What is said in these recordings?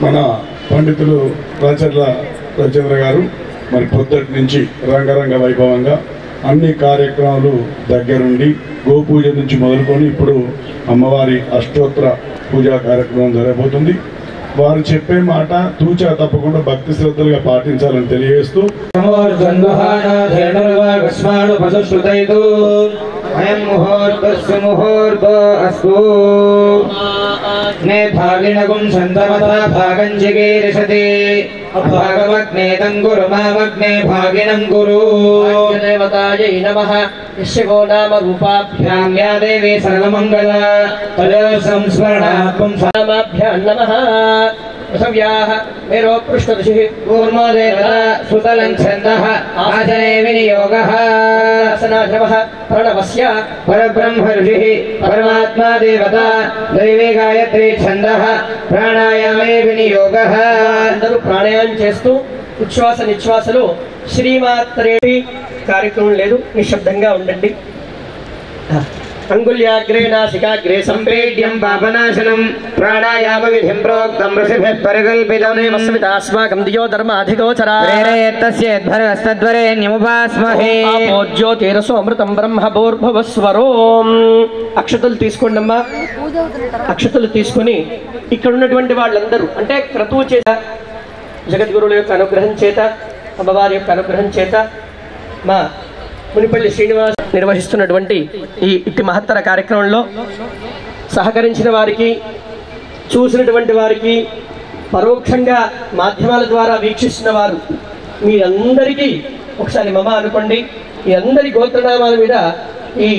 మన పండితులు రాచర్ల రవిచంద్ర గారు మరి పొద్దుటి నుంచి రంగరంగ వైభవంగా అన్ని కార్యక్రమాలు దగ్గరుండి గోపూజ నుంచి మొదలుకొని ఇప్పుడు అమ్మవారి అష్టోత్తర పూజా కార్యక్రమం జరగబోతుంది. వారు చెప్పే మాట తూచా తప్పకుండా భక్తి శ్రద్ధలుగా పాటించాలని తెలియజేస్తూ దేవతాయై నమః. యస్యో నామ రూపాభ్యాం యా దేవీ సర్వమంగళ సంస్మరణాత్మం నామాభ్యాం నమః. పృథవ్యాః మేరో పృష్ఠదిశి కూర్మో దేవతా సుతలం ఛందః ఆచరే వినియోగః. నమః ప్రణవస్య పరబ్రహ్మ ఋషిః పరమాత్మా దేవతా దైవీ గాయత్రీ ఛందః ప్రాణాయామే వినియోగః. అందరూ ప్రాణాయామం చేస్తూ ఉచ్ఛ్వాస నిశ్వాసలు శ్రీమాత్రే. కార్యక్రమం లేదు, నిశ్శబ్దంగా ఉండండి. అంగుళ్యాగ్రే నాసికాగ్రే సంప్రేడ్యం పాపనాశనం ప్రాణాయామ విధిం ప్రోక్తం ఋషిభిః పరికల్పితం. అస్మాకం దియో ధర్మ అధిగోచరా న్యముపాస్మహే. ఆపోజ్యో తేరసో అమృతం బ్రహ్మ భూర్భువస్వరోం. అక్షతలు తీసుకోండి అమ్మా. అక్షతలు తీసుకొని ఇక్కడ ఉన్నటువంటి వాళ్ళందరూ అంటే క్రతువు చేత జగద్గురువుల యొక్క అనుగ్రహం చేత అమ్మవారి యొక్క అనుగ్రహం చేత మా మునిపల్లి శ్రీనివాస్ నిర్వహిస్తున్నటువంటి ఈ ఇట్టి మహత్తర కార్యక్రమంలో సహకరించిన వారికి, చూసినటువంటి వారికి, పరోక్షంగా మాధ్యమాల ద్వారా వీక్షిస్తున్న వారు మీరందరికీ ఒకసారి మమ అనుకోండి. ఈ అందరి గోత్రనామాల మీద ఈ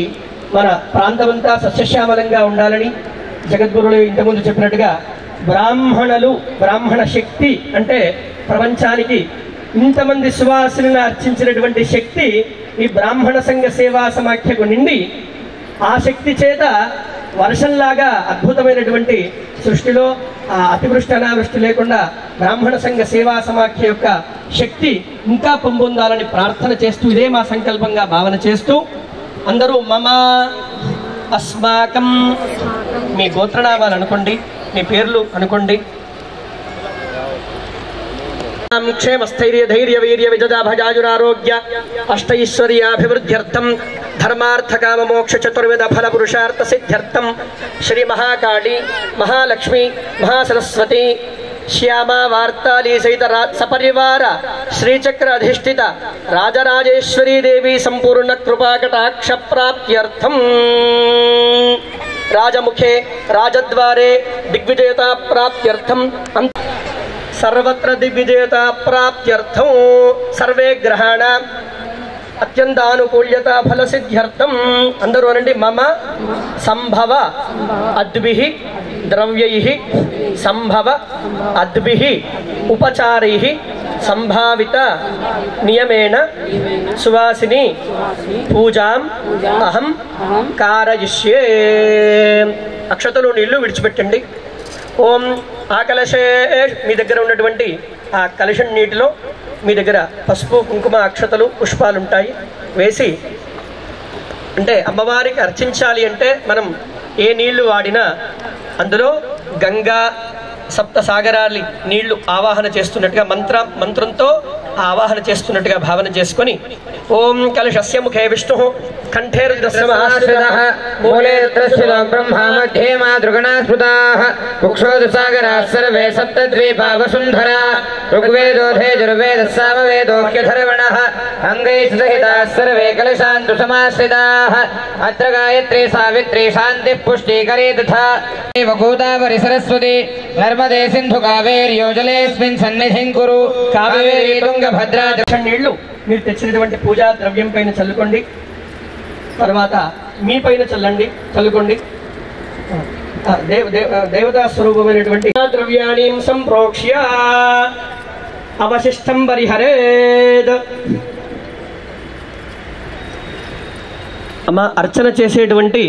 మన ప్రాంతమంతా సస్యశ్యామలంగా ఉండాలని జగద్గురువులు ఇంతకుముందు చెప్పినట్టుగా బ్రాహ్మణులు, బ్రాహ్మణ శక్తి అంటే ప్రపంచానికి ఇంతమంది సువాసులను అర్చించినటువంటి శక్తి ఈ బ్రాహ్మణ సంఘ సేవా సమాఖ్యకు నిండి ఆ శక్తి చేత వర్షంలాగా అద్భుతమైనటువంటి సృష్టిలో ఆ అతివృష్టి అనావృష్టి లేకుండా బ్రాహ్మణ సంఘ సేవా సమాఖ్య యొక్క శక్తి ఇంకా పొందొందాలని ప్రార్థన చేస్తూ ఇదే మా సంకల్పంగా భావన చేస్తూ అందరూ మమ అస్మాకం మీ గోత్రనామాలు అనుకోండి, మీ పేర్లు అనుకోండి. క్షేమ స్థైర్య ధైర్య వీర్య విజదాభజాజురారోగ్య అష్టైశ్వర్యాభివృద్ధ్యర్థం ధర్మార్థ కామ మోక్ష చతుర్విధ ఫల పురుషార్థ సిద్ధ్యర్థం శ్రీ మహాకాళి, మహాలక్ష్మి, మహాసరస్వతి, శ్యామా వార్తాళీ సహిత సపరివార శ్రీచక్ర అధిష్ఠిత రాజరాజేశ్వరీ దేవి సంపూర్ణ కృపాకటాక్ష ప్రాప్త్యర్థం రాజముఖే రాజద్వారే దిగ్విజయతా ప్రాప్త్యర్థం సర్వత్ర దిగ్విజయతా ప్రాప్త్యర్థం సర్వే గ్రహాణ అత్యంతానుకూల్యత ఫల సిద్ధ్యర్థం అందరూ అనండి. మమ సంభవ అద్భిః ద్రవ్యైః సంభవ అద్భిః ఉపచారైః సంభావిత నియమేన సువాసిని పూజాం అహం కారయిష్యే. అక్షతలు నీళ్లు విడిచిపెట్టండి. ఓం ఆ కలశే మీ దగ్గర ఉన్నటువంటి ఆ కలశం నీటిలో మీ దగ్గర పసుపు, కుంకుమ, అక్షతలు, పుష్పాలు ఉంటాయి. వేసి అంటే అమ్మవారికి అర్చించాలి అంటే మనం ఏ నీళ్లు వాడినా అందులో గంగా సప్త సాగరాలి నీళ్లు ఆవాహన చేస్తున్నట్టుగా మంత్రంతో ఆవాహన చేస్తున్నట్టుగా భావన చేసుకొని ఓం కలశస్య ముఖే విష్ణు కంఠే రుద్రస్య మహాశ్రితః మూలే రుద్రస్య బ్రహ్మా మధ్యే మాతృగణా స్మృతాః కుక్షోద సాగరాः సర్వే సప్తద్వీపా వసుంధరా ఋగ్వేదోధే యజుర్వేదः సామవేదోహ్యధర్వణः అంగైః సహితాः సర్వే కలశాంతు సమాశ్రితాः అత్ర గాయత్రీ సావిత్రీ శాంతిః పుష్టికరీ తథా ఏవ గోదావరి సరస్వతి నర్మదే సింధు కావేర్యో జలేస్మిన్ సన్నిధిం కురు. కావేరీ తుంగభద్రా నీళ్లు మీరు తెచ్చినటువంటి పూజా ద్రవ్యం పైన చల్లుకోండి. తర్వాత మీ పైన చల్లుకోండి. దేవతా స్వరూపమైనటువంటి ద్రవ్యాన్ని సంప్రోక్ష్య అవశిష్టం పరిహరేద్. అమ్మ అర్చన చేసేటువంటి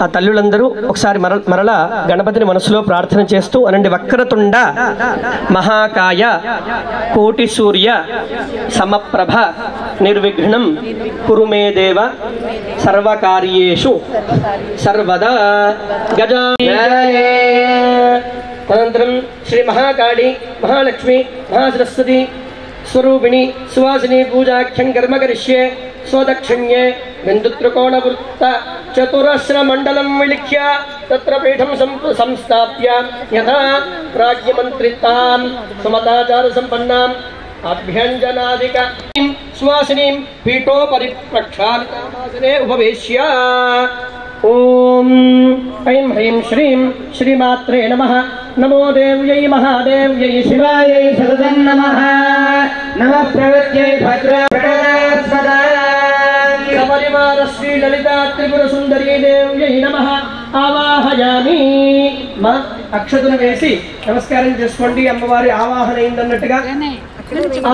ఆ తల్లులందరూ ఒకసారి మరలా గణపతిని మనసులో ప్రార్థన చేస్తూ అనండి. వక్రతుండ మహాకాయ కోటి సూర్య సమప్రభ నిర్విఘ్నం కురు మే దేవ సర్వకార్యేషు సర్వదా. గజా అనంతరం శ్రీ మహాకాళి మహాలక్ష్మి మహాసరస్వతి స్వరూపిణి సువాసిని పూజాఖ్యం కర్మ కరిష్యే స్వదక్షిణ్యే బిందుత్రికోణవృత్త చతురస్రమండలం విలిఖ్య తత్ర పీఠం సంస్థాప్య యథా రాజ్యమంత్రితాం సుమతాచార సంపన్నాం అభ్యంజనాదిక సువాసినీం పీఠోపరి ప్రక్షాళితామాసనే ఉపవేశ్య ఓం ఐం హ్రీం శ్రీం శ్రీమాత్రే నమః నమో దేవ్యై మహాదేవ్యై శివాయై సదం నమః నమః ప్రవృత్యై భద్రాస్పదా సపరివార శ్రీ లలితా త్రిపుర సుందరీ దేవ్యై నమః ఆవాహయామి. మా అక్షతలు వేసి నమస్కారం చేసుకోండి. అమ్మవారి ఆవాహన అయిందన్నట్టుగా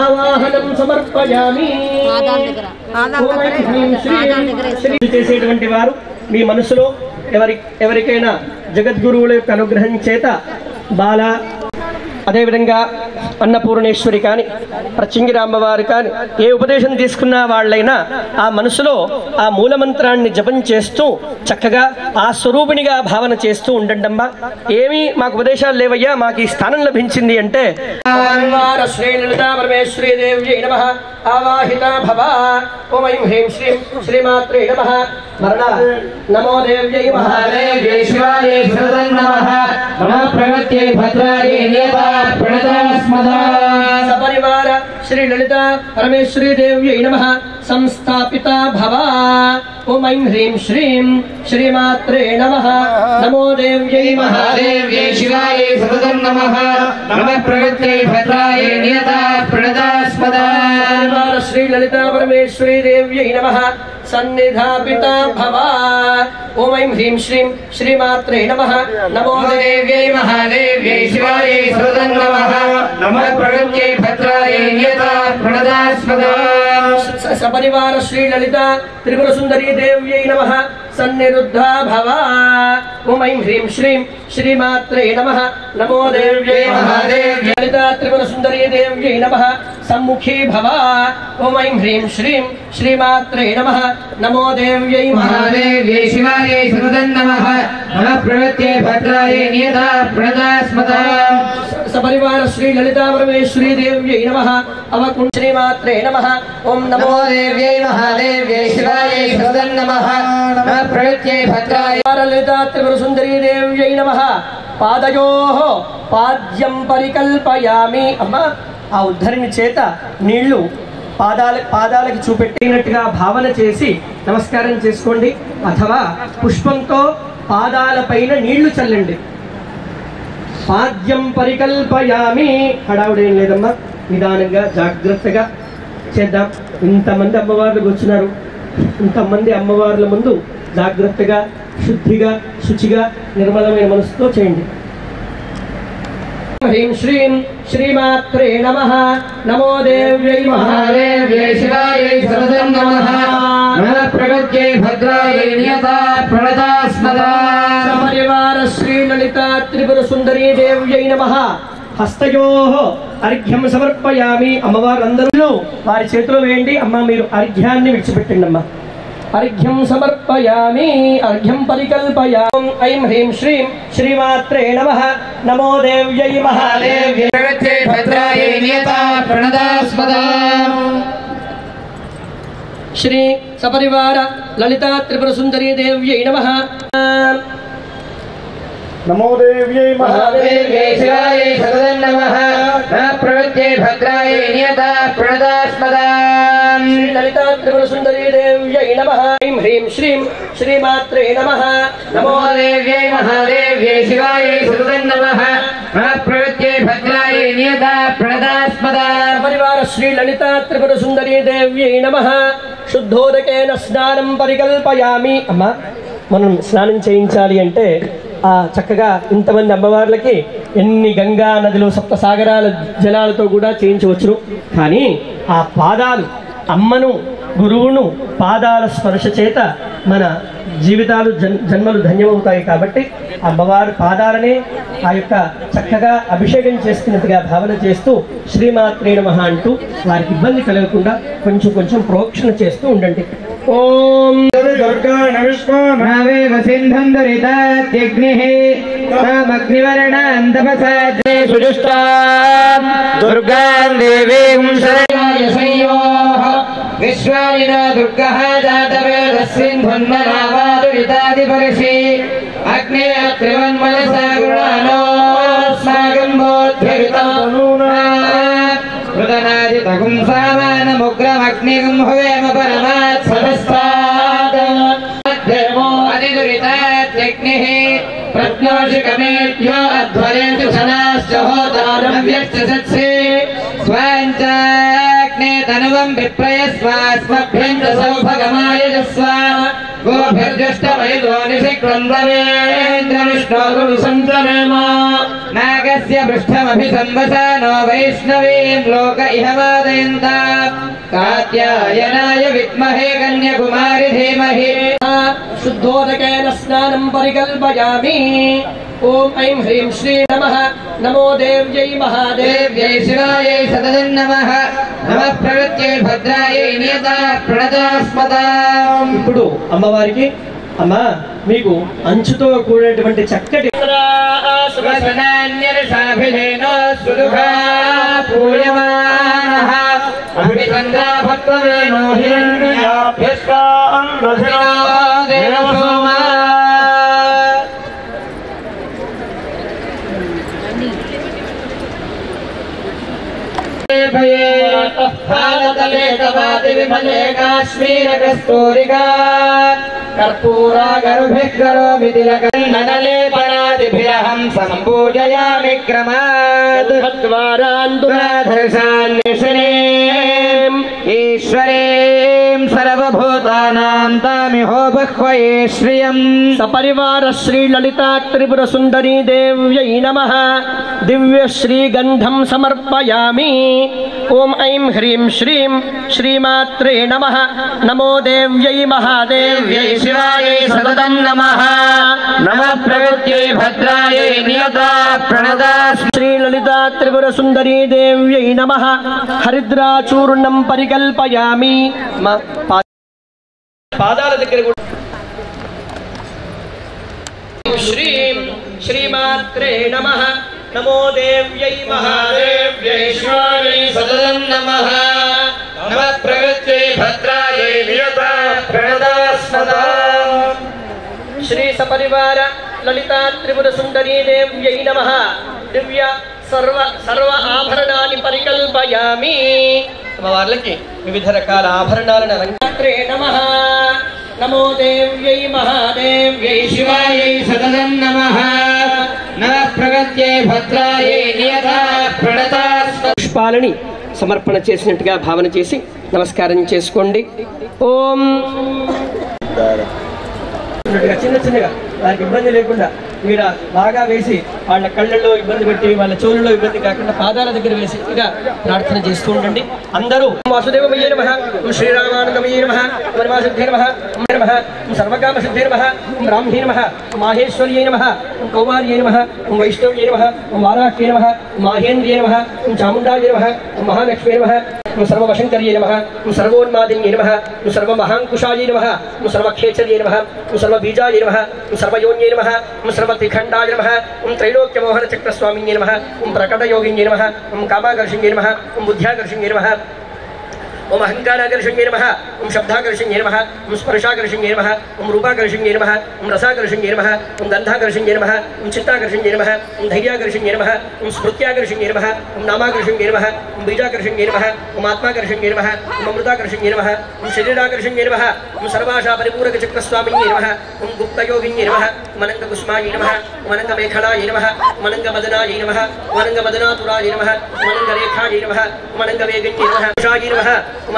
ఆవాహనం సమర్పయామి. చేసేటువంటి వారు మీ మనసులో ఎవరికైనా జగద్గురువుల యొక్క అనుగ్రహం చేత బాల, అదేవిధంగా అన్నపూర్ణేశ్వరి కానీ ప్రత్యంగిరాంబవారు కానీ ఏ ఉపదేశం తీసుకున్న వాళ్ళైనా ఆ మనసులో ఆ మూలమంత్రాన్ని జపం చేస్తూ చక్కగా ఆ స్వరూపిణిగా భావన చేస్తూ ఉండండమ్మా. ఏమీ మాకు ఉపదేశాలు లేవయ్యా, మాకు ఈ స్థానం లభించింది అంటే శ్రీ లలితా పరమేశ్వరీ దేవ్యై నమః ఆవాహితా భవ. ఓం ఐం హ్రీం శ్రీం శ్రీమాత్రే నమః. నమో దేవ్యై మహాదేవ్యై శివాయై సదం నమః నమః ప్రవృత్యై భద్రాయై నియతా ప్రణతస్మదా. సపరివార శ్రీ లలితా పరమేశ్వరీ దేవ్యై నమః సంస్థాపితా భవ. ఓం ఐం హ్రీం శ్రీం శ్రీమాత్రే నమః. నమో దేవ్యై మహాదేవ్యై శివాయై సదం నమః నమః ప్రవృత్యై భద్రాయై నియతా ప్రణతస్మదా. శ్రీ లలితా పరమేశ్వరీ దేవ్యై నమః సన్నిధాపితా భవ. ఓం ఐం హ్రీం శ్రీం శ్రీమాత్రే నమః. నమో దేవ్యై మహాదేవ్యై శివాయై సదం నమః నమః ప్రవృత్యై భద్రాయై నియతా ప్రణతస్మదా. సపరివార శ్రీ లలితా త్రిపుర సుందరీ దేవ్యై నమః సన్నిరుద్ధా భవ. ఓం ఐం హ్రీం శ్రీం శ్రీమాత్రే నమః. నమో దేవ్యై మహాదేవ్యై లలితా త్రిపుర సుందరీ దేవ్యై నమః సమ్ముఖీ భవ. ఓం ఐం హ్రీం శ్రీం శ్రీమాత్రే నమః. నమో దేవ్యై మహాదేవ్యై శివాయై సదం నమః నమః ప్రవృత్యై భద్రాయై నియతా ప్రణతస్మదా. సపరివార శ్రీ లలితా పరమేశ్వరీ దేవ్యై నమః అవకుంఠ శ్రీమాత్రే నమః. ఓం నమో దేవ్యై మహాదేవ్యై శివాయై సదం నమః నమః ప్రవృత్యై భద్రాయై లలితా త్రిపుర సుందరీ దేవ్యై నమః పాదయోః పాద్యం పరికల్పయామి. అమ్మ ఆ ఉద్ధరిణి చేత నీళ్లు పాదాలకి చూపెట్టినట్టుగా భావన చేసి నమస్కారం చేసుకోండి. అథవా పుష్పంతో పాదాల పైన నీళ్లు చల్లండి. పాద్యం పరికల్పయామి. హడావుడేం లేదమ్మా, నిదానంగా జాగ్రత్తగా చేద్దాం. ఇంతమంది అమ్మవార్లు కూర్చున్నారు, ఇంతమంది అమ్మవార్ల ముందు జాగ్రత్తగా శుద్ధిగా శుచిగా నిర్మలమైన మనసుతో చేయండి. హ్రీం శ్రీం శ్రీమాత్రే నమః. నమో దేవ్యై మహాదేవ్యై శివాయై సదం నమః నమః ప్రవృత్యై భద్రాయై నియతా ప్రణతస్మదా. సపరివార శ్రీ లలితా త్రిపుర సుందరీ దేవ్యై నమః హస్తయోః అర్ఘ్యం సమర్పయామి. అమ్మవారందరూ వారి చేతిలో వేయండి. అమ్మ మీరు అర్ఘ్యాన్ని విడిచిపెట్టండి. అమ్మ అర్ఘ్యం సమర్పయామి, అర్ఘ్యం పరికల్పయామి. ఐం హ్రీం శ్రీం శ్రీమాత్రే నమః. నమో దేవ్యై మహాదేవ్యై ప్రవృత్యై భద్రాయై నియతా ప్రణతస్మదా. శ్రీ సపరివార లలితా త్రిపుర సుందరీ దేవ్యై నమః. నమో దేవ్యై మహాదేవ్యై శివాయై సదం నమః నమః ప్రవృత్యై భద్రాయై నియతా ప్రణతస్మదా. శ్రీ లలితా త్రిపుర సుందరీ దేవ్యై నమః. ఐం హ్రీం శ్రీం శ్రీమాత్రే నమః. నమో దేవ్యై మహాదేవ్యై శివాయై సదం నమః నమః ప్రవృత్యై భద్రాయై నియతా ప్రణతస్మదా. పరివార శ్రీ లలితా త్రిపుర సుందరీ దేవ్యై నమః. శుద్ధోదకేన స్నానం పరికల్పయామి. అమ్మ మనం స్నానం చేయించాలి అంటే ఆ చక్కగా ఇంతమంది అమ్మవార్లకి ఎన్ని గంగా నదులు సప్తసాగరాల జలాలతో కూడా చేయించవచ్చును. కానీ ఆ పాదాలు అమ్మను గురువును పాదాల స్పర్శ చేత మన జీవితాలు జన్మలు ధన్యమవుతాయి. కాబట్టి అమ్మవారి పాదాలనే ఆ యొక్క చక్కగా అభిషేకం చేస్తున్నట్టుగా భావన చేస్తూ శ్రీమాత్రే నమః అంటూ వారికి ఇబ్బంది కలగకుండా కొంచెం కొంచెం ప్రోక్షణ చేస్తూ ఉండండి. ఓం విశ్వాలినా దుర్గః జాతవేదస్సింధన్మనావాదురితాదిపరిషి అగ్నే త్రివన్మనసా గుణానోస్మాకం బోధ్యవితం మృదనాదితగుం సామానముగ్రమగ్నిగం హవేమ పరమాత్ సమస్తాద్ ధర్మో అతిదురితాత్యగ్నిః ప్రజ్ఞోషికమేత్యో అధ్వరేతు సనాశ్చ హోతారవ్యశ్చ సత్సే స్వాంచాగ్నే తనువం విప్రయస్వాస్మభ్యంత సౌభగమాయజస్వ గోభిర్జష్టమైదో నిషిక్రందవేంద్ర విష్ణోగురు సంతనేమ నాగస్య పృష్ఠమభిసంవసానో వైష్ణవీం లోక ఇహ వాదయంత కాత్యాయనాయ విద్మహే కన్యకుమారి ధీమహి శుద్ధోదకేన స్నానం పరికల్పయామి. ఓం ఐం హ్రీం శ్రీ నమః నమో దేవ్యై మహాదేవ్యై శివాయై సతతం నమః నమః ప్రవృత్యై భద్రాయై నియతా ప్రణతాస్మతాం. ఇప్పుడు అమ్మవారికి అమ్మా మీకు అంచుతో కూడినటువంటి చక్కటి సువసనాన్యర్షాభిధేనో సుదుఃఖా పూయమానః అభిచంద్రా భక్తవేనో హిరణ్యాభ్యస్కాం రథినో దేవసోమా భారతలేకవాది విమలే కాశ్మీర కస్తూరికా కర్పూరా గర్భిర్గరోమి తిలకందనలేపనాదిభిరహం సంపూజయామి క్రమాద్ ద్వారాంతురాధర్షాన్నిశనేం ఈశ్వరీం సర్వభూతానాం తామిహో బహ్వయే శ్రియం సపరివార శ్రీ లలితా త్రిపుర సుందరీ దేవ్యై నమః దివ్య శ్రీగంధం సమర్పయామి. ఓం ఐం హ్రీం శ్రీం శ్రీమాత్రే నమః నమో దేవ్యై మహాదేవ్యై శివాయై సతతం నమః నమః ప్రవృత్యై భద్రాయై నియతా ప్రణతాస్మి. శ్రీ లలితా త్రిపుర సుందరీ దేవ్యై నమః హరిద్రాచూర్ణం పరికల్పయామి. మా పాదాల దగ్గర కూడా శ్రీం శ్రీమాత్రే నమః నమో దేవ్యై మహాదేవ్యై శివాయై సతతం నమః నమః ప్రవృత్యై భద్రాయై నియతా ప్రణతాస్మతాం. శ్రీ సపరివార లలితా త్రిపుర సుందరీ దేవ్యై నమః దివ్య సర్వ ఆభరణాన్ని పరికల్పయామి. అమ్మవార్లకి వివిధ రకాల ఆభరణాలను అలంకారే నమః నమో దేవ్యై మహాదేవ్యై శివాయై సతతం నమః నమః ప్రవృత్యై భద్రాయై నియతా ప్రణతాస్మతాం. పుష్పాలని సమర్పణ చేసినట్టుగా భావన చేసి నమస్కారం చేసుకోండి. ఓం చిన్న చిన్నగా వారికి ఇబ్బంది లేకుండా ఇక్కడ బాగా వేసి వాళ్ళ కళ్ళల్లో ఇబ్బంది పెట్టి వాళ్ళ చెవులలో ఇబ్బంది కాకుండా పాదాల దగ్గర వేసి ఇలా ప్రార్థన చేస్తూ ఉండండి. అందరూ వాసుదేవమయ్యే నమః, శ్రీరామానందమయ్యే నమః, వనవాసిద్ధే నమః, నమః సర్వకామ సిద్ధే నమః, బ్రాహ్మీ నమః, మాహేశ్వర్యే నమః, కౌమార్యే నమః, వైష్ణవ్యే నమః, వారాహ్యే నమః, మాహేంద్రియే నమః, చాముండాయ నమః, మహాలక్ష్మీ నమః, సర్వవశంకర్యే నమః, సర్వోన్మాదిన్యే నమః, సర్వమహాంకుశాయ నమః, సర్వక్షేచర్యే నమః, సర్వబీజాయ నమః, సర్వయోన్యే నమః, సర్వత్రిఖండాయ నమః, త్రైలోక్యమోహన చక్రస్వామిన్యే నమః, ప్రకటయోగిన్యే నమః, కామాకర్షిణ్యే నమః, బుద్ధ్యాకర్షిణ్యే నమః, ఓం అహంకారాకర్షణ్యే నమః, ఓం శబ్దాకర్షణ్యే నమః, ఓం స్పర్శాకర్షణ్యే నమః, ఓం రూపాకర్షణ్యే నమః, ఓం రసాకర్షణ్యే నమః, ఓం గంధాకర్షణ్యే నమః, ఓం చిత్తాకర్షణ్యే నమః, ఓం ధైర్యాకర్షణ్యే నమః, ఓం స్మృత్యాకర్షణ్యే నమః, ఓం నామాకర్షణ్యే నమః, ఓం బీజాకర్షణ్యే నమః, ఓం ఆత్మాకర్షణ్యే నమః, ఓం అమృతాకర్షణ్యే నమః, ఓం శరీరాకర్షణ్యే నమః, ఓం సర్వాశా పరిపూరక చక్రస్వామిన్యే నమః, ఓం గుప్తయోగిన్యే నమః, ఓం అనంగకుస్మాయ నమః, ఓం అనంగమేఖలాయ నమః, ఓం అనంగమదనాయ నమః, ఓం అనంగమదనాతురాయ నమః, ఓం అనంగరేఖాయ నమః, ఓం అనంగవేగన్యే నమః, శాయ నమః, ఓం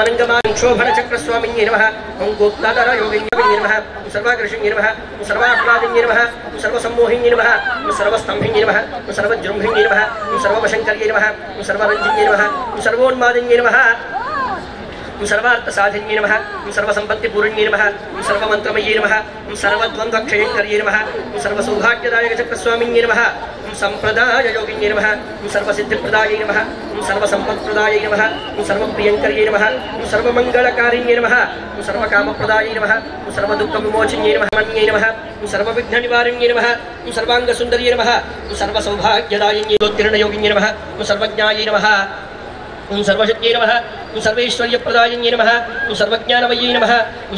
శోభన చక్రస్వామిన్యే నమః, ఓం గోప్తాధర యోగిన్యే నమః, ఓం సర్వాకర్షణ్యే నమః, ఓం సర్వాహ్లాదిన్యే నమః, ఓం సర్వసమ్మోహిన్యే నమః, ఓం సర్వస్తంభిన్యే నమః, ఓం సర్వజృంభిన్యే నమః, ఓం సర్వవశంకర్యే నమః, ఓం సర్వరంజిన్యే నమః, ఓం సర్వోన్మాదిన్యే నమః, सर्वार्थ साधिन्ये नमः सर्वसंपत्ति पूर्ण्ये नमः सर्वमंत्रमये नमः सर्वद्वन्द्वक्षयङ्कर्ये नमः सर्वसौभाग्यदायक चक्रस्वामिन्ये नमः संप्रदाय योगिन्ये नमः सर्वसिद्धिप्रदायै नमः सर्वसंपत्प्रदायै नमः सर्वप्रियङ्कर्ये नमः सर्वमङ्गलकारिण्ये नमः सर्वकामप्रदायै नमः सर्वदुःखविमोचिन्ये नमः मन्ये नमः सर्वविघ्ननिवारिण्ये नमः सर्वाङ्गसुन्दर्ये नमः सर्वसौभाग्यदायिन्ये ज्योतिर्णयोगिन्ये नमः सर्वज्ञायै नमः सर्वशक्त्यै नमः सर्वैश्वर्यप्रदायिन्ये नमः सर्वज्ञानमय्यै नमः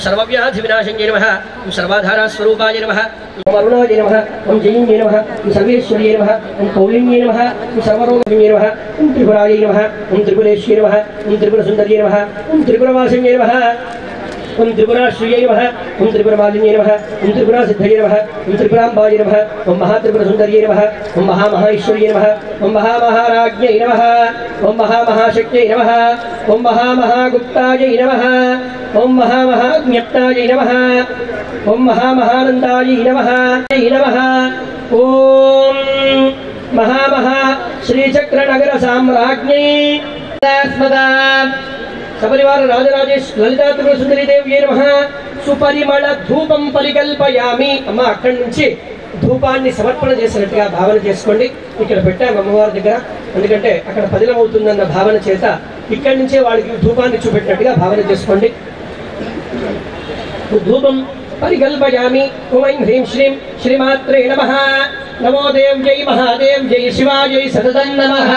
सर्वव्याधिविनाशिन्ये नमः सर्वाधारस्वरूपाय नमः वरुणाय नमः जयिन्ये नमः सर्वेश्वर्ये नमः कौलिन्ये नमः सर्वरोगिन्ये नमः त्रिपुरायै नमः त्रिपुरेश्यै नमः त्रिपुरसुन्दर्ये नमः त्रिपुरवासिन्ये नमः त्रिपुराश्रियै नमः त्रिपुरमालिन्ये नमः त्रिपुरासिद्धये नमः त्रिपुराम्बाय नमः महात्रिपुरसुन्दर्ये नमः महामहेश्वर्ये नमः महामहाराज्ञै नमः महामहाशक्त्यै नमः महामहागुप्तायै नमः महामहाज्ञप्तायै नमः महामहानन्दायै नमः ॐ महामहा श्रीचक्रनगरसाम्राज्ञै स्मदा सपरिवार राजराजेश ललिता त्रिपुर सुंदरी देवी नमः सुपरिमళ ధూపం పరికల్పయామి అమ్మ అక్కడి నుంచి ధూపాన్ని సమర్పణ చేసినట్టుగా భావన చేసుకోండి. ఇక్కడ పెట్టాము అమ్మవారి దగ్గర, ఎందుకంటే అక్కడ పదిలం అవుతుందన్న భావన చేత ఇక్కడి నుంచే వాళ్ళకి ధూపాన్ని చూపెట్టినట్టుగా భావన చేసుకోండి. ధూపం పరికల్పయామి. ఓం హ్రీం శ్రీం శ్రీమాత్రే నమః. नमो देव जय महादेव जय शिवाजय सततं नमः.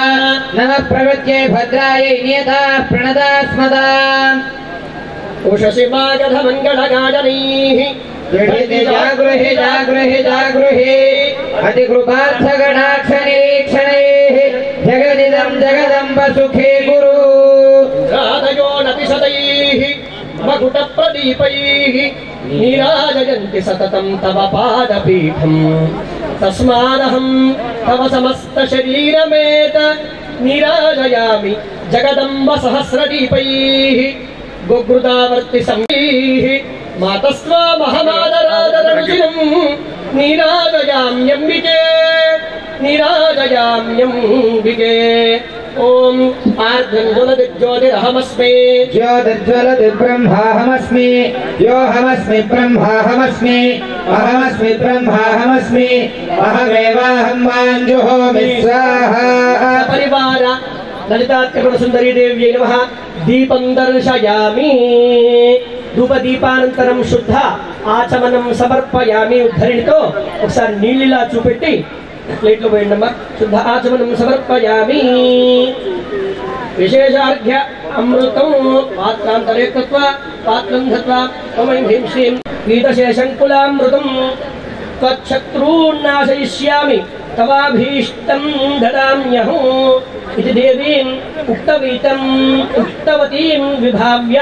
नमः प्रगत्ये भद्रायै नियता प्रणता स्मदा उषसि मागध मंगलगाजनैः जागृहि जागृहि जागृहि अतिकृपार्थगणाक्षनिरीक्षणैः जगदिदं जगदम्ब सुखे गुरु राधयोनतिशतैः मकुटप्रदीपैः नीराजयन्ति सततं तव पादपीठम् तस्मादहं तव समस्त शरीरमेत नीराजयामि जगदम्ब सहस्रदीपैः गोगृदावर्ति संगीः मातस्वा महमादरादररुचिरं नीराजयाम्यम्बिके नीराजयाम्यम्बिके. ओम आर्द्रज्वलदिज्योतिरहमस्मि ज्योतिर्ज्वलदिब्रह्माहमस्मि योऽहमस्मि ब्रह्माहमस्मि अहमस्मि ब्रह्माहमस्मि अहमेवाहं वाञ्जुहोमि स्वाहा. परिवार ललिता त्रिपुर सुंदरी देवी नमः. दीपं दर्शयामि. ధూపదీపానంతరం శుద్ధ ఆచమనం సమర్పయామి. ఉద్ధరిణితో ఒకసారి నీళ్ళిలా చూపెట్టి ప్లేట్లో పోయిండమ్మా. శుద్ధ ఆచమనం సమర్పయామి. విశేషార్ఘ్య అమృతం పాత్రాంతరే కృత్వా పాత్రం ధత్వా ఓం హ్రీం శ్రీం పీతశేషంకులామృతం त्वच्छत्रून्नाशयिष्यामि तवाभीष्टं ददाम्यहं इति देवीम् उक्तवतीं विभाव्य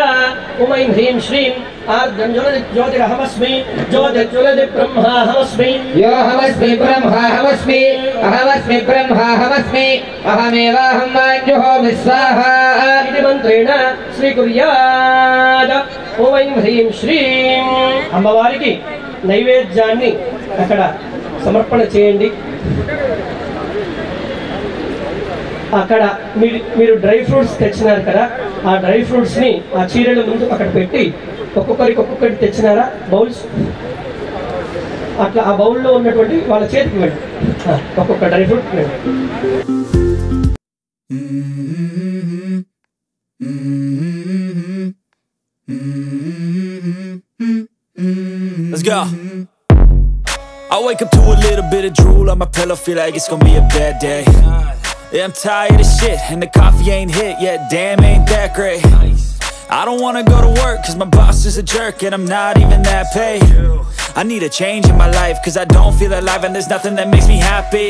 ओम ह्रीं श्रीं आर्द्रज्वलज्योतिरहमस्मि ज्योतिर्ज्वलदिब्रह्माहमस्मि योऽहमस्मि ब्रह्माहमस्मि अहमस्मि ब्रह्माहमस्मि अहमेवाहं वाञ्जुहोमि स्वाहा. इति मन्त्रेण स्वीकुर्यात्. ओम ह्रीं श्रीं అమ్మవారికి నైవేద్యాన్ని అక్కడ సమర్పణ చేయండి. అక్కడ మీరు డ్రై ఫ్రూట్స్ తెచ్చినారు కదా, ఆ డ్రై ఫ్రూట్స్ ని ఆ చీరల ముందు అక్కడ పెట్టి ఒక్కొక్కటి తెచ్చినారా బౌల్స్, అట్లా ఆ బౌల్లో ఉన్నటువంటి వాళ్ళ చేతికి వెళ్ళి ఒక్కొక్క dry fruit Let's go. I wake up to a little bit of drool on my pillow, feel like it's gonna be a bad day. Yeah, I'm tired of shit, and the coffee ain't hit yet, damn ain't that great. I don't wanna go to work, cause my boss is a jerk, and I'm not even that paid. I need a change in my life, cause I don't feel alive, and there's nothing that makes me happy.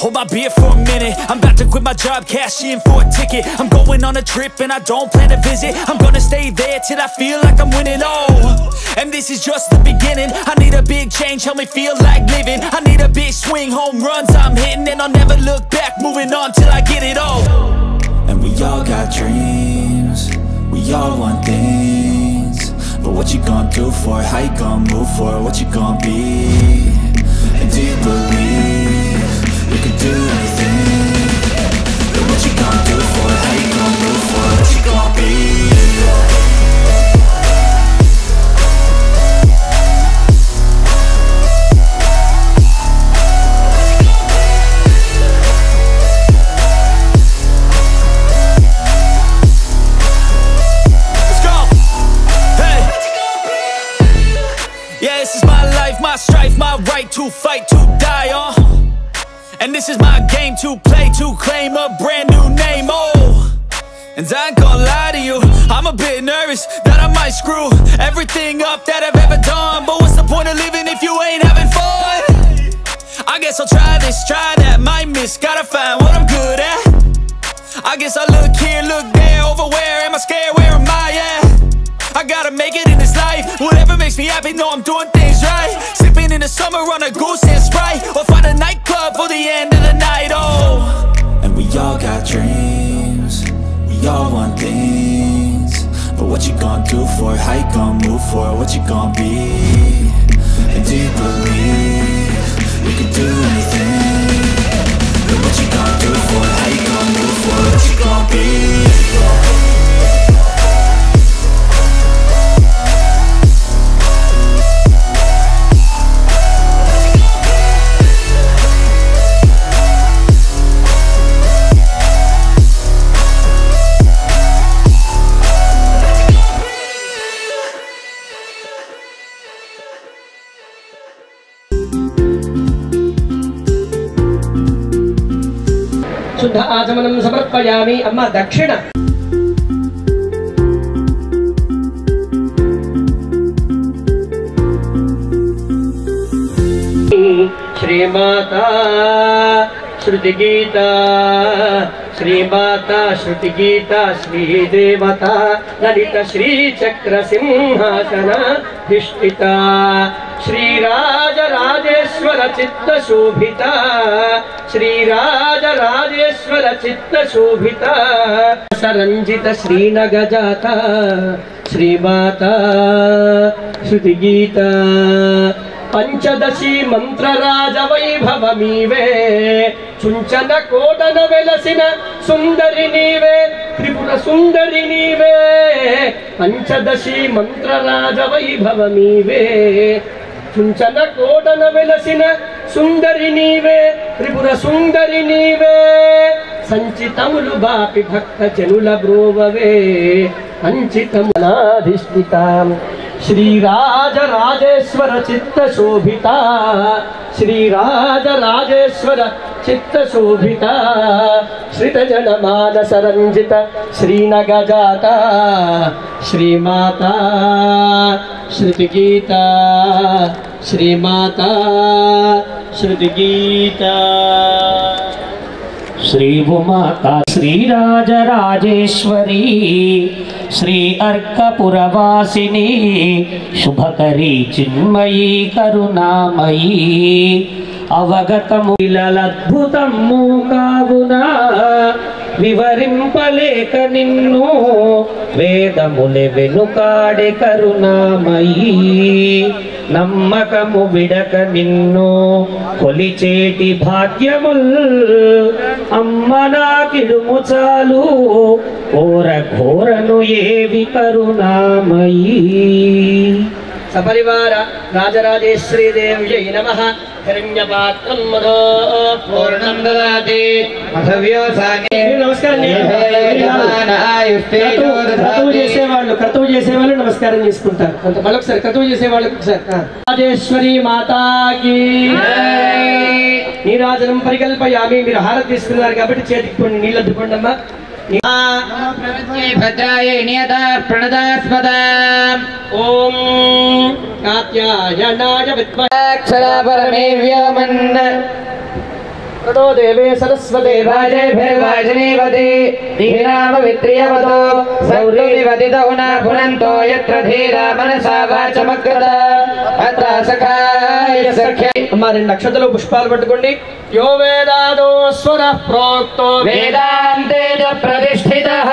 Hold my beer for a minute, I'm about to quit my job, cash in for a ticket. I'm going on a trip and I don't plan to visit. I'm gonna stay there till I feel like I'm winning, and this is just the beginning. I need a big change, help me feel like living. I need a big swing, home runs I'm hitting, and I'll never look back, moving on till I get it all. And we all got dreams, we all want things, but what you gonna do for it? How you gonna move for it? What you gonna be? And do you believe you can do anything? But what you gonna do for it? How you gonna move for it? What you gonna be? to play to claim a brand new name. Oh, and I ain't gonna lie to you, I'm a bit nervous that I might screw everything up that I've ever done. But what's the point of living if you ain't having fun? I guess I'll try this, try that, might miss, gotta find what I'm good at. I guess I look here, look there, over where am I scared, where am I at? I gotta make it in this life, whatever makes me happy, know I'm doing things right. Sipping in the summer on a goose and Sprite, or find a nightclub for the end of the night, oh. And we all got dreams, we all want things, but what you gonna do for it, how you gonna move for it, what you gonna be? And do you believe we can do anything? But what you gonna do for it, how you gonna move for it, what you gonna be? శుద్ధ ఆచమనం సమర్పయామి. అమ్మ దక్షిణ. శ్రీమాతా శృతి గీత, శ్రీమాతా శృతి గీత, శ్రీదేవత లలిత శ్రీచక్ర సింహాసన ధిష్ఠిత, శ్రీరాజరాజేశ్వర చిత్త శోభిత, శ్రీరాజరాజేశ్వర చిత్త శోభిత, సరంజిత శ్రీనగజాత, శ్రీమాతా శృతి గీత, పంచదశి మంత్రరాజ వైభవమీవే, చుంచన కోటన వెలసిన సుందరి నీవే, త్రిపుర సుందరి నీవే, పంచదశి మంత్రరాజ వైభవమీవే, చుంచన కోటన వెలసిన సుందరి నీవే, త్రిపుర సుందరి నీవే, సంచితములు బాపి భక్త జనుల బ్రోవవే, అంచితమునాధిష్ఠితాం, శ్రీరాజరాజేశ్వర చిత్త శోభిత, శ్రీరాజరాజేశ్వర చిత్త శోభిత, శ్రితజన మానస రంజిత శ్రీనగజాత, శ్రీమాతా శృతి గీత, శ్రీమాతా శృతి గీత. శ్రీభూమాతా శ్రీరాజరాజేశ్వరీ, శ్రీ అర్కపురవాసిని, శుభకరీ చిన్మయీ కరుణామయీ, అవగతము అద్భుతము కావునా, వివరింపలేక నిన్ను వేదములే వెనుకాడే కరుణామయీ, నమ్మకము విడక నిన్ను కొలిచేటి భాగ్యముల్, అమ్మ నాకిడుము చాలు ఓర ఘోరను ఏవి కరుణామయీ. సపరివార రాజరాజేశ్వరీ దేవ్యై నమః. హిరణ్యపాత్రం మధో పూర్ణం దదాతి మధవ్యోసానే. నమస్కారం క్రతువు చేసేవాళ్ళు నమస్కారం చేసుకుంటారు. అంత మళ్ళొకసారి క్రతువు చేసేవాళ్ళు రాజేశ్వరి మాతాకి నీరాజనం పరికల్పయామి. మీరు హారతి తీసుకున్నారు కాబట్టి చేతికి కొన్ని నీళ్ళు అద్దుకోండి అమ్మా. భద్రాయ నియతా ప్రణదాస్పద. ఓం కాత్యాయనాయ విద్మహే అక్షరాపరమే వ్యోమన్న ప్రణో దేవే సరస్వతే వాజేభిర్వాజనీవతి ధీనామవిత్రియవతో సౌర్యవతి దౌనా పునంతో యత్ర ధీరా మనసా వాచమకృత అత్ర సఖాయ సఖ్య. అమ్మా 2 అక్షతలు పుష్పాలు పట్టుకోండి. యో వేదాదో స్వర ప్రోక్తో వేదాంతే ప్రతిష్ఠితః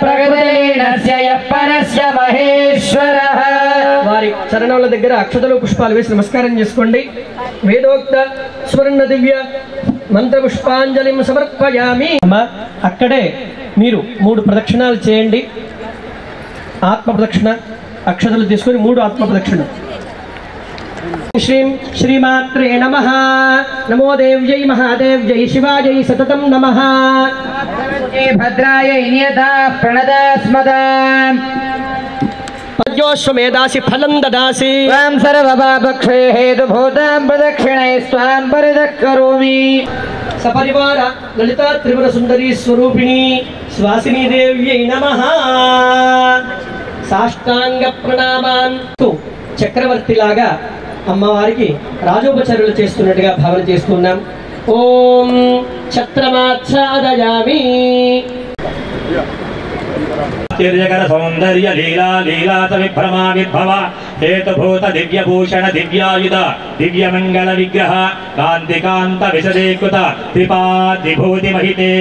ప్రగతలీనస్య పరస్య మహేశ్వరః. వారి చరణాల దగ్గర అక్షతలు పుష్పాలు వేసి నమస్కారం చేసుకోండి. వేదోక్త స్వర్ణ దివ్య మంత్ర పుష్పాంజలిం సమర్పయామి. అక్కడే మీరు 3 ప్రదక్షిణాలు చేయండి. ఆత్మ ప్రదక్షిణ, అక్షతలు తీసుకొని 3 ఆత్మ ప్రదక్షిణ. శ్రీం శ్రీమాత్రే నమః. నమో దేవ్యై మహాదేవ్యై శివాయై సతతం నమః. భద్రాయ నియతా ప్రణదాస్మద. రాజోశ్వమేధాసి ఫలం దదాసి త్వాం సర్వపాపక్షే హేతుభూతాం ప్రదక్షిణై స్వాం పరిదక్కరోమి. సపరివార లలితా త్రిపుర సుందరీ స్వరూపిణి శ్వాసినీ దేవ్యై నమః. సాష్టాంగ ప్రణామాంతు చక్రవర్తిలాగా అమ్మవారికి రాజోపచారాలు చేస్తున్నట్టుగా భావన చేస్తున్నాం. ఓం ఛత్రమాచ్ఛాదయామి. తిర్యకర సౌందర్య లీలా లీలాత విభ్రమా విభవ హేతుభూత దివ్యభూషణ దివ్యాయుధ దివ్యమంగళ విగ్రహ కాంతికాంత విశదీకృత త్రిపాద్విభూతి మహితే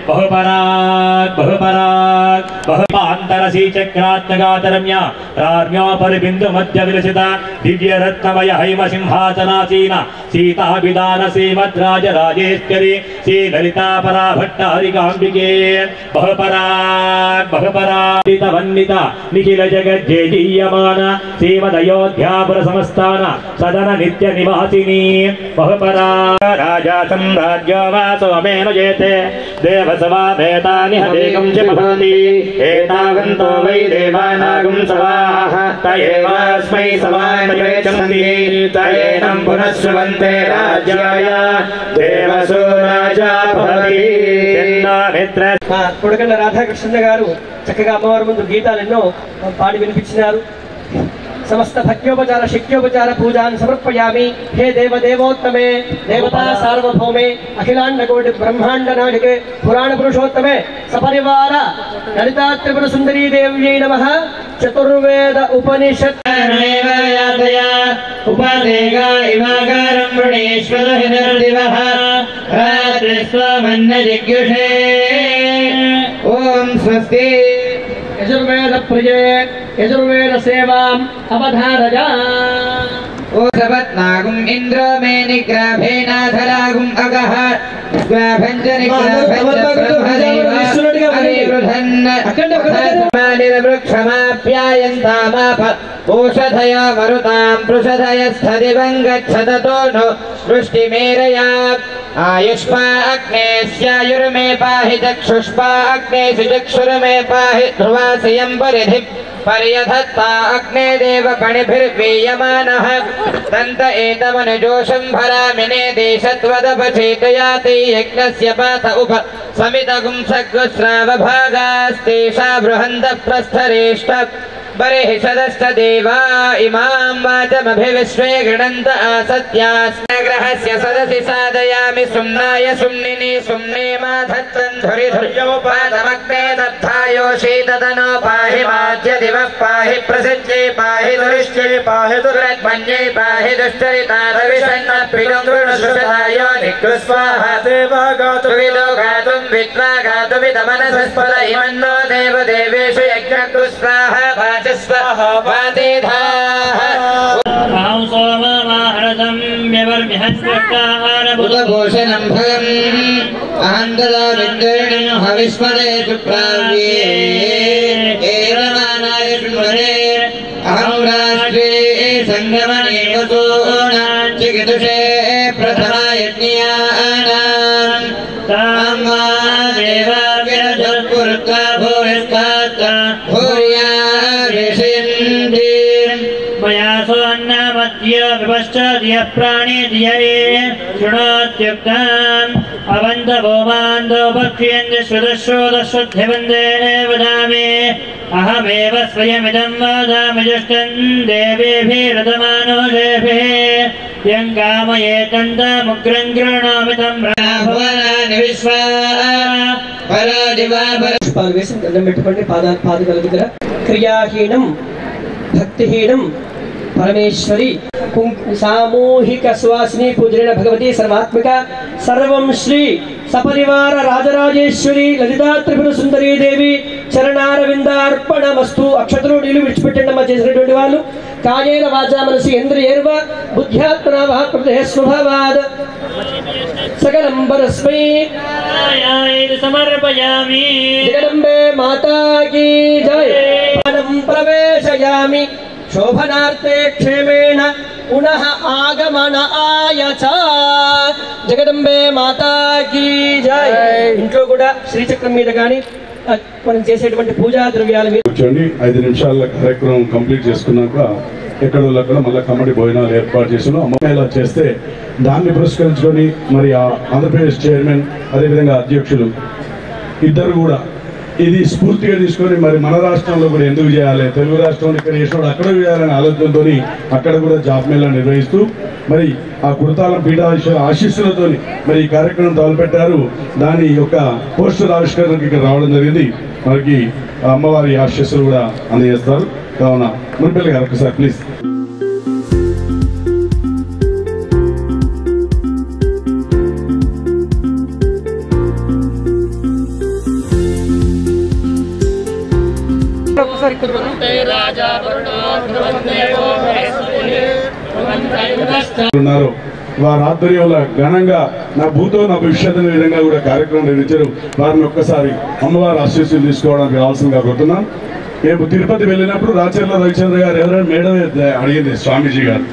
బహుపరాగ్ బహుపరాగ్ బహుపాంతర శ్రీచక్రాత్మగాతరమ్య రామ్యోపరిబిందు మధ్య విలసిత దివ్యరత్నమయ హైమ సింహాసనాసీన సీతాభిదాన శ్రీమద్రాజరాజేశ్వరి శ్రీ లలితా పరాభట్టారికాంబికే బహుపరాగ్ బహుపరాజిత వన్నిత నిఖిల జగజ్జేయమాన శ్రీమదయోధ్యాపుర సమస్తాన సదన నిత్య నివాసిని బహుపరా రాజా సామ్రాజ్యో వాసోమేన జేతే దేవసవామేతాని హదేకం చ భవంతి ఏతావంతో వై దేవానాగం సవాః తయేవాస్మై సవామృతంతి తయేనం పునశ్రవంతే రాజ్యాయ దేవసో రాజా భవతి. మిత్ర కొడకళ్ళ రాధాకృష్ణ గారు చక్కగా అమ్మవారి ముందు గీతాలు ఎన్నో పాడి వినిపించినారు. సమస్త భక్త్యోపచార శక్త్యోపచార పూజాన్ సమర్పయామి. హే దేవదేవోత్తమే దేవతా సార్వభౌమే అఖిలాండ కోటి బ్రహ్మాండ నాయకే పురాణ పురుషోత్తమే సపరివార లలితా త్రిపుర సుందరీ దేవ్యై నమః. చతుర్వేద ఉపనిషత్ ఉపదేగా ఇవాగారం వృణేశ్వర హినర్దివః రాత్రిస్వమన్న జిగ్యుషే. ఓం స్వస్తి. యజుర్వేద ప్రియే యజుర్వేద సేవాం అవధారజా. ఓ సపత్నాగుం ఇంద్రో మే నిగ్రాభేనాధరాగుం అగః ఓషధయో మరుతాం పృషధయస్థదివం గచ్చదతో ను వృష్టిమేరయా. ఆయుష్మా అగ్నే స్యాయుర్మే పాహి చక్షుష్మా అగ్నే చక్షుర్మే పాహి ధ్రువాసియం పరిధి पर्यधत्ता अग्ने देव पणिभिर्वीयमानः दन्त एतमनुजोषं भरामिने देशत्वदपचेतयाति यज्ञस्य पात उप समितगुं सग्स्रावभागास्तेषा बृहन्तः प्रस्थरेष्ठ बर्हि सदश्च देवा इमां वाचमभिविश्वे गृणन्त आसत्यास्नग्रहस्य सदसि साधयामि सुम्नाय सुम्निनि सुम्ने माधत्वं धुरिधुर्योपादमग्ने दत्तायोषि तदनो पाहि माद्य दिवः पाहि प्रसिद्धे पाहि दुरिष्टे पाहि दुरग्मन्ये पाहि दुष्टरितारविषण्ण पिडुङ्गृणुषुषदायो निकृस्वाहा देवा गातुविदो गातुं विद्वा गातुमिदमनसस्पद इमन्नो देवदेवेषु यज्ञकृस्वाहा उदभूषणं भगम् अहं ददा विद्यर्णं हविष्मदे सुप्राव्ये एरमानाय शृण्वरे अहं राष्ट्रे सङ्गमने वसूना चिकितुषे प्रथमा यज्ञानां तां वा देवाभिरजपुरुत्वा भूरिस्तात्ता भूर्या ऋषिन्ति मया सोन्नमद्य विपश्चाद्यः प्राणेद्यये शृणोत्युक्ताम् अवन्तवो मान्दो भक्ष्यन्ति श्रुतश्रोतश्रुद्धिवन्दे वदामि अहमेव स्वयमिदं वदामि जुष्टं देवेभिरतमानुषेभिः यं कामयेतन्तमुग्रं गृह्णामि तं भुवनानि विश्वा పుష్పాలు వేసి దండం పెట్టుకోండి. పాదగల దగ్గర క్రియాహీనం భక్తిహీనం పరమేశ్వరి సామూహిక సువాసిని పూజన భగవతి సర్వాత్మిక సర్వం శ్రీ సపరివార రాజరాజేశ్వరి లలితా త్రిపుర సుందరీ దేవి చరణారవిందార్పణమస్తు. అక్షతలు నీళ్లు విడిచిపెట్టండి అమ్మా చేసినటువంటి వాళ్ళు. కాయేన వాచా మనసి ఇంద్రియేర్వ బుద్ధ్యాత్మనా వా కృతే స్వభావాద్ సకలం పరస్మై సమర్పయామి. జగదంబే మాతా కీ జై. ప్రవేశయామి శోభనార్థే క్షేమేణ పునః ఆగమన ఆయచ. జగదంబే మాతా కీ జై. ఇంట్లో కూడా శ్రీచక్రం మీద కానీ మనం చేసేటువంటి పూజా ద్రవ్యాల మీద కూర్చోండి 5 నిమిషాల కార్యక్రమం కంప్లీట్ చేసుకున్నాక ఎక్కడో మళ్ళీ కమిటీ భోజనాలు ఏర్పాటు చేస్తున్నాం. అమ్మాయిలా చేస్తే దాన్ని పురస్కరించుకొని మరి ఆ ఆంధ్రప్రదేశ్ చైర్మన్ అదేవిధంగా అధ్యక్షులు ఇద్దరు కూడా ఇది స్ఫూర్తిగా తీసుకొని మరి మన రాష్ట్రంలో కూడా ఎందుకు చేయాలి, తెలుగు రాష్ట్రంలో ఇక్కడ చేసినప్పుడు అక్కడ చేయాలనే ఆలోచనతో అక్కడ కూడా జాబ్ మేళా నిర్వహిస్తూ మరి ఆ కుర్తాల పీఠాధీశుల ఆశీస్సులతో మరి ఈ కార్యక్రమం తలపెట్టారు. దాని యొక్క పోస్టర్ ఆవిష్కరణకు ఇక్కడ రావడం జరిగింది. మనకి అమ్మవారి ఆశీస్సులు కూడా అందజేస్తారు. కావున మునిపల్లి గారు ఒకసారి ప్లీజ్. ఉన్నారు వారి ఆధ్వర్యంలో ఘనంగా నా భూతో నా భవిష్యత్ అనే విధంగా కూడా కార్యక్రమం నిర్వహించారు. వారిని ఒక్కసారి అమ్మవారి ఆశీస్సులు తీసుకోవడానికి కావాల్సిందిగా కోరుతున్నాం. మేము తిరుపతి వెళ్ళినప్పుడు రాచర్ల రవిచంద్ర గారు ఎవరైనా మేడం అడిగింది స్వామీజీ గారు.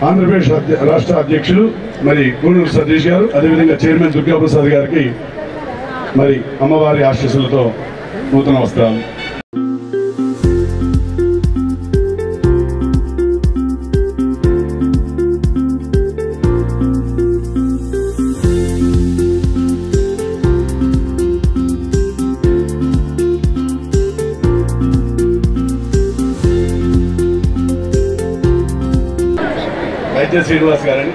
ఆంధ్రప్రదేశ్ రాష్ట్ర అధ్యక్షులు మరి కూనూరు సతీష్ గారు అదేవిధంగా చైర్మన్ దుర్గాప్రసాద్ గారికి మరి అమ్మవారి ఆశీస్సులతో నూతన వస్త్రాలు. వైద్య శ్రీనివాస్ గారని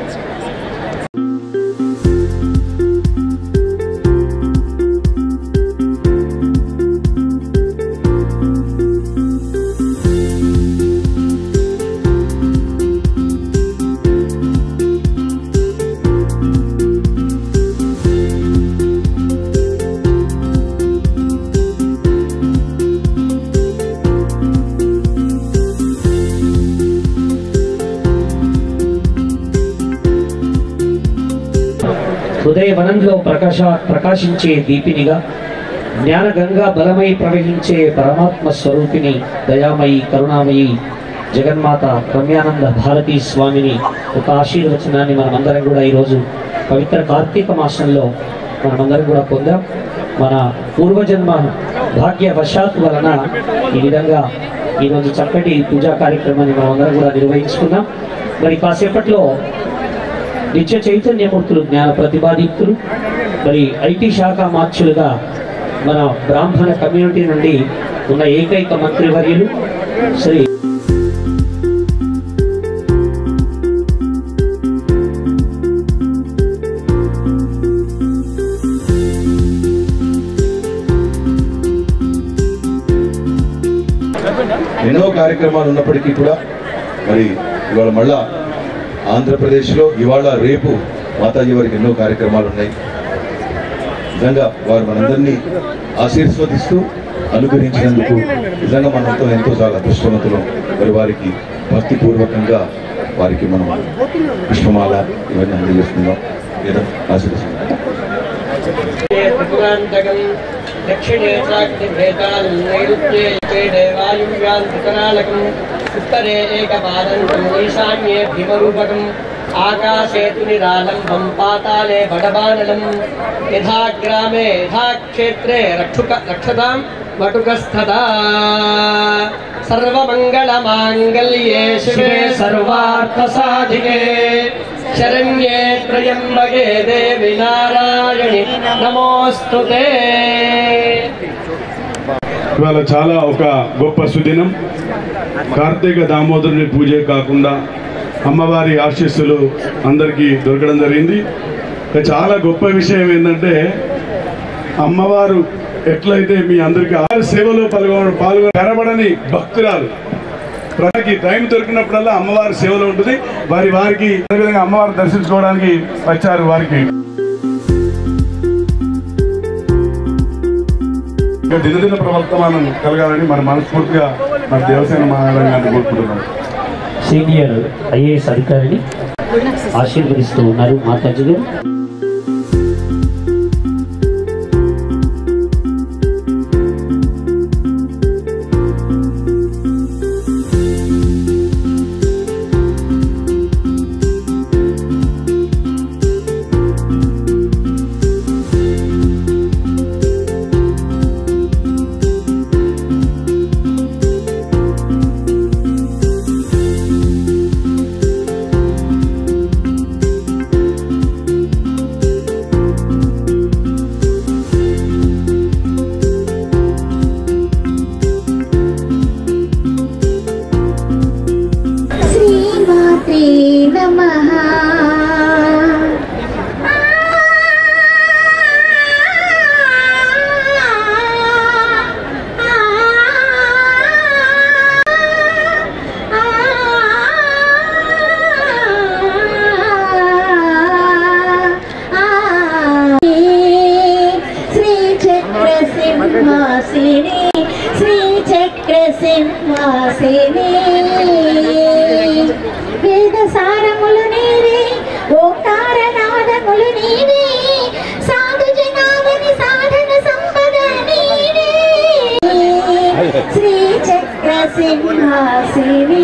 హృదయ వనంలో ప్రకాశించే దీపినిగా జ్ఞానగంగా బలమై ప్రవహించే పరమాత్మ స్వరూపిణి దయామయి కరుణామయి జగన్మాత రమ్యానంద భారతీ స్వామిని ఒక ఆశీర్వచనాన్ని మనమందరం కూడా ఈరోజు పవిత్ర కార్తీక మాసంలో మనమందరం కూడా పొందాం. మన పూర్వజన్మ భాగ్యవశాత్తు వలన ఈ విధంగా ఈరోజు చక్కటి పూజా కార్యక్రమాన్ని మనమందరం కూడా నిర్వహించుకున్నాం. మరి కాసేపట్లో నిత్య చైతన్యమూర్తులు జ్ఞాన ప్రతిపాదితులు మరి ఐటీ శాఖ మార్చులుగా మన బ్రాహ్మణ కమ్యూనిటీ నుండి ఉన్న ఏకైక మంత్రివర్యులు శ్రీ ఎన్నో కార్యక్రమాలు ఉన్నప్పటికీ కూడా మరి ఇవాళ మళ్ళా ఆంధ్రప్రదేశ్లో ఇవాళ రేపు మాతాజీ వారికి ఎన్నో కార్యక్రమాలు ఉన్నాయి. నిజంగా వారు మనందరినీ ఆశీర్వదిస్తూ అనుగ్రహించినందుకు నిజంగా మనంతో ఎంతో చాలా అదృష్టవంతులం. మరి వారికి భక్తిపూర్వకంగా వారికి మనం పుష్పమాల ఇవన్నీ అందజేస్తున్నాం. లేదా ఆశీర్వదిస్తున్నాం. దక్షిణే సాక్షిభేదానం నైరుత్యే దేవాయువ్యాంతరాలకం ఉత్తరే ఏకపాదంతం ఈశాన్యే భీమరూపకం ఆకాశే తు నిరాలంబం పాతాళే బడబానలం యథా గ్రామే యథా క్షేత్రే రక్షతాం వటుకస్థదా సర్వమంగళమాంగళ్యే శివే సర్వార్థసాధికే శరణ్యే త్రయంబకే దేవి నారాయణి నమోస్తుతే. ఇవాళ చాలా ఒక గొప్ప సుదినం. కార్తీక దామోదరుని పూజే కాకుండా అమ్మవారి ఆశీస్సులు అందరికీ దొరకడం జరిగింది. చాలా గొప్ప విషయం ఏంటంటే అమ్మవారు ఎట్లయితే మీ అందరికీ ఆ సేవలో పాల్గొని కనబడని భక్తురాలు ప్రతికి టైం దొరికినప్పుడల్లా అమ్మవారి సేవలో ఉంటుంది. వారికి అదేవిధంగా అమ్మవారిని దర్శించుకోవడానికి వచ్చారు. వారికి దినదిన ప్రవర్తమానం కలగాలని మన మనస్ఫూర్తిగా మన దేవసేన మహారాజాన్ని కోరుకుంటున్నాం. సీనియర్ ఐఏఎస్ అధికారిని ఆశీర్వదిస్తూ ఉన్నారు మాతాజీ గారు. నాదములు నీవే ఓంకార నాదములు నీవే సాధు జనాభని సాధన సంపద నీవే శ్రీ చక్ర సింహాసిని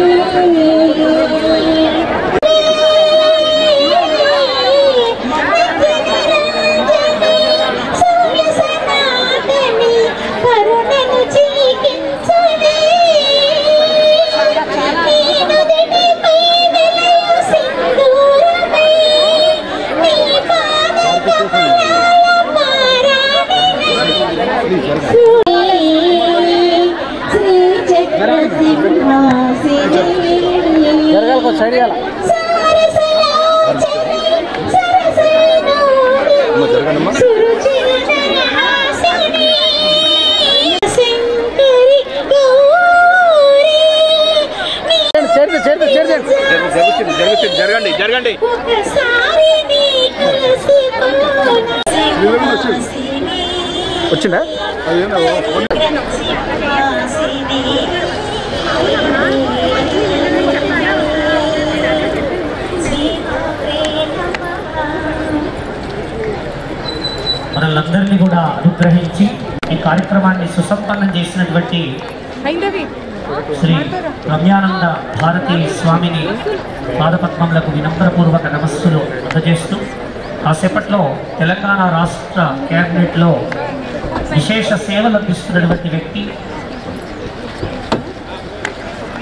జరగండి వచ్చిందా మనల్ని కూడా అనుగ్రహించి ఈ కార్యక్రమాన్ని సుసంపన్నం చేసినటువంటి శ్రీ రమ్యానంద భారతీ స్వామిని పాదపద్మములకు వినమ్రపూర్వక నమస్సులు అందజేస్తూ కాసేపట్లో తెలంగాణ రాష్ట్ర క్యాబినెట్లో విశేష సేవలు అందిస్తున్నటువంటి వ్యక్తి